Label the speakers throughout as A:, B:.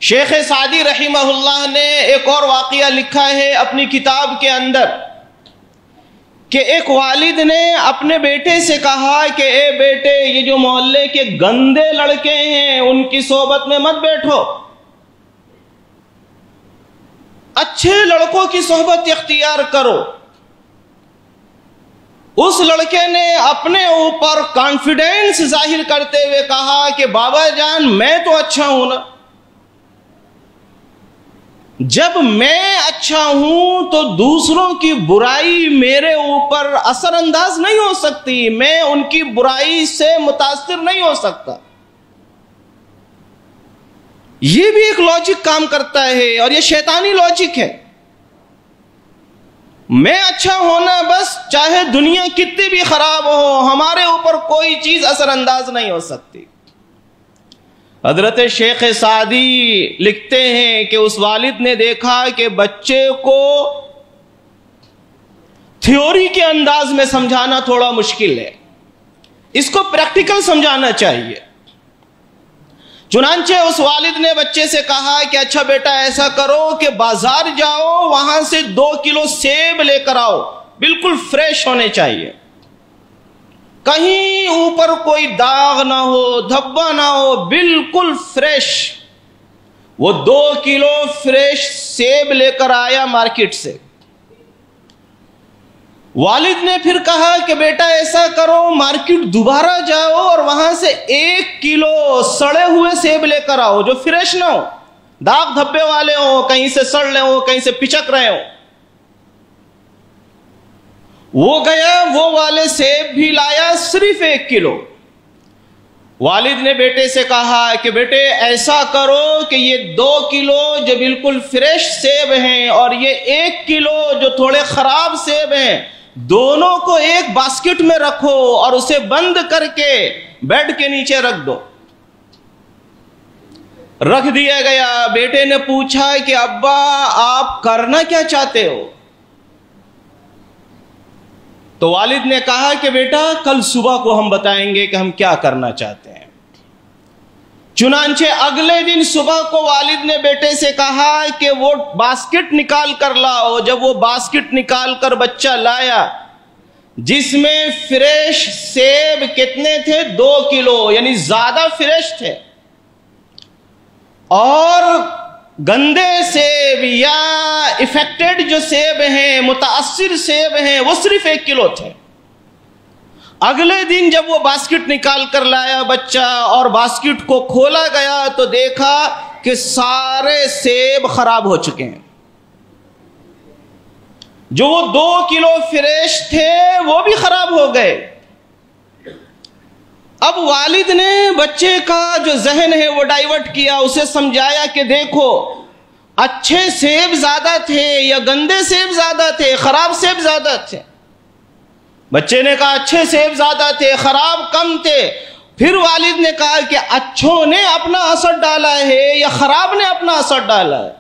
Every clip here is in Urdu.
A: شیخ سعدی رحمہ اللہ نے ایک اور واقعہ لکھا ہے اپنی کتاب کے اندر کہ ایک والد نے اپنے بیٹے سے کہا کہ اے بیٹے، یہ جو محلے کے گندے لڑکے ہیں ان کی صحبت میں مت بیٹھو، اچھے لڑکوں کی صحبت اختیار کرو۔ اس لڑکے نے اپنے اوپر کانفیڈینس ظاہر کرتے ہوئے کہا کہ بابا جان میں تو اچھا ہوں نا، جب میں اچھا ہوں تو دوسروں کی برائی میرے اوپر اثر انداز نہیں ہو سکتی، میں ان کی برائی سے متاثر نہیں ہو سکتا۔ یہ بھی ایک لاجک کام کرتا ہے اور یہ شیطانی لاجک ہے۔ میں اچھا ہونا بس، چاہے دنیا کتنی بھی خراب ہو ہمارے اوپر کوئی چیز اثر انداز نہیں ہو سکتی۔ حضرت شیخ سعدی لکھتے ہیں کہ اس والد نے دیکھا کہ بچے کو تھیوری کے انداز میں سمجھانا تھوڑا مشکل ہے، اس کو پریکٹیکل سمجھانا چاہیے۔ چنانچہ اس والد نے بچے سے کہا کہ اچھا بیٹا ایسا کرو کہ بازار جاؤ، وہاں سے 2 کلو سیب لے کر آؤ، بالکل فریش ہونے چاہیے، کہیں اوپر کوئی داغ نہ ہو، دھبا نہ ہو، بالکل فریش۔ وہ 2 کلو فریش سیب لے کر آیا مارکیٹ سے۔ والد نے پھر کہا کہ بیٹا ایسا کرو، مارکیٹ دوبارہ جاؤ اور وہاں سے 1 کلو سڑے ہوئے سیب لے کر آؤ جو فریش نہ ہو، داغ دھبے والے ہو، کہیں سے سڑ رہے ہو، کہیں سے پچک رہے ہو۔ وہ گیا، وہ والے سیب بھی لایا، صرف 1 کلو۔ والد نے بیٹے سے کہا کہ بیٹے ایسا کرو کہ یہ 2 کلو جو بالکل فریش سیب ہیں اور یہ 1 کلو جو تھوڑے خراب سیب ہیں، دونوں کو ایک باسکٹ میں رکھو اور اسے بند کر کے بیڈ کے نیچے رکھ دو۔ رکھ دیا گیا۔ بیٹے نے پوچھا کہ ابا آپ کرنا کیا چاہتے ہو؟ تو والد نے کہا کہ بیٹا کل صبح کو ہم بتائیں گے کہ ہم کیا کرنا چاہتے ہیں۔ چنانچہ اگلے دن صبح کو والد نے بیٹے سے کہا کہ وہ باسکٹ نکال کر لاؤ۔ جب وہ باسکٹ نکال کر بچہ لایا، جس میں فریش سیب کتنے تھے؟ 2 کلو، یعنی زیادہ فریش تھے، اور گندے سیب یا افیکٹڈ جو سیب ہیں، متاثر سیب ہیں، وہ صرف 1 کلو تھے۔ اگلے دن جب وہ باسکٹ نکال کر لایا بچہ اور باسکٹ کو کھولا گیا تو دیکھا کہ سارے سیب خراب ہو چکے ہیں۔ جو وہ 2 کلو فریش تھے وہ بھی خراب ہو گئے۔ اب والد نے بچے کا جو ذہن ہے وہ ڈائیورٹ کیا، اسے سمجھایا کہ دیکھو اچھے سیب زیادہ تھے یا گندے سیب زیادہ تھے، خراب سیب زیادہ تھے؟ بچے نے کہا اچھے سیب زیادہ تھے، خراب کم تھے۔ پھر والد نے کہا کہ اچھوں نے اپنا اثر ڈالا ہے یا خراب نے اپنا اثر ڈالا ہے؟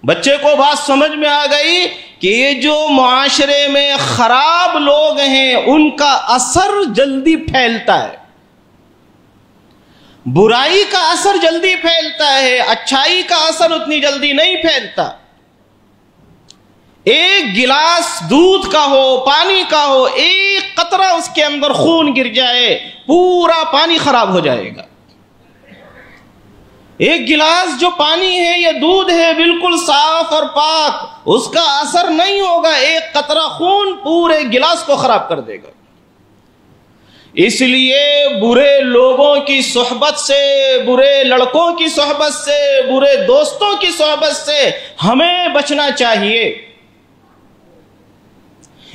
A: بچے کو بات سمجھ میں آ گئی کہ یہ جو معاشرے میں خراب لوگ ہیں ان کا اثر جلدی پھیلتا ہے، برائی کا اثر جلدی پھیلتا ہے، اچھائی کا اثر اتنی جلدی نہیں پھیلتا۔ ایک گلاس دودھ کا ہو، پانی کا ہو، ایک قطرہ اس کے اندر خون گر جائے، پورا پانی خراب ہو جائے گا۔ ایک گلاس جو پانی ہے یا دودھ ہے بالکل صاف اور پاک، اس کا اثر نہیں ہوگا، ایک قطرہ خون پورے گلاس کو خراب کر دے گا۔ اس لیے برے لوگوں کی صحبت سے، برے لڑکوں کی صحبت سے، برے دوستوں کی صحبت سے ہمیں بچنا چاہیے۔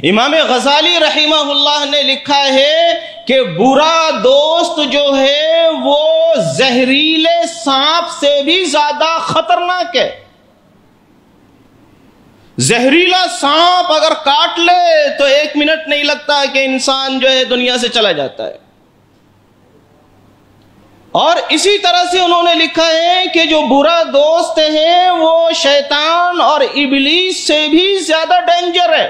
A: امام غزالی رحمہ اللہ نے لکھا ہے کہ برا دوست جو ہے وہ زہریلے سانپ سے بھی زیادہ خطرناک ہے۔ زہریلا سانپ اگر کاٹ لے تو 1 منٹ نہیں لگتا کہ انسان جو ہے دنیا سے چلا جاتا ہے۔ اور اسی طرح سے انہوں نے لکھا ہے کہ جو برا دوست ہے وہ شیطان اور ابلیس سے بھی زیادہ ڈینجر ہے۔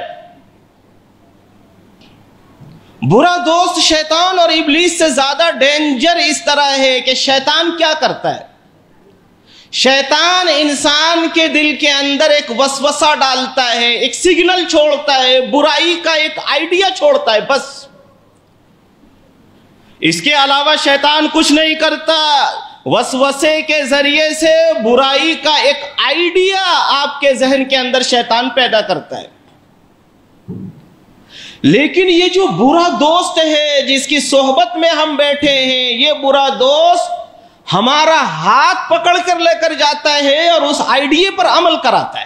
A: برا دوست شیطان اور ابلیس سے زیادہ ڈینجر اس طرح ہے کہ شیطان کیا کرتا ہے؟ شیطان انسان کے دل کے اندر ایک وسوسہ ڈالتا ہے، ایک سگنل چھوڑتا ہے، برائی کا ایک آئیڈیا چھوڑتا ہے، بس اس کے علاوہ شیطان کچھ نہیں کرتا۔ وسوسے کے ذریعے سے برائی کا ایک آئیڈیا آپ کے ذہن کے اندر شیطان پیدا کرتا ہے۔ لیکن یہ جو برا دوست ہے جس کی صحبت میں ہم بیٹھے ہیں، یہ برا دوست ہمارا ہاتھ پکڑ کر لے کر جاتا ہے اور اس آئیڈیا پر عمل کراتا ہے۔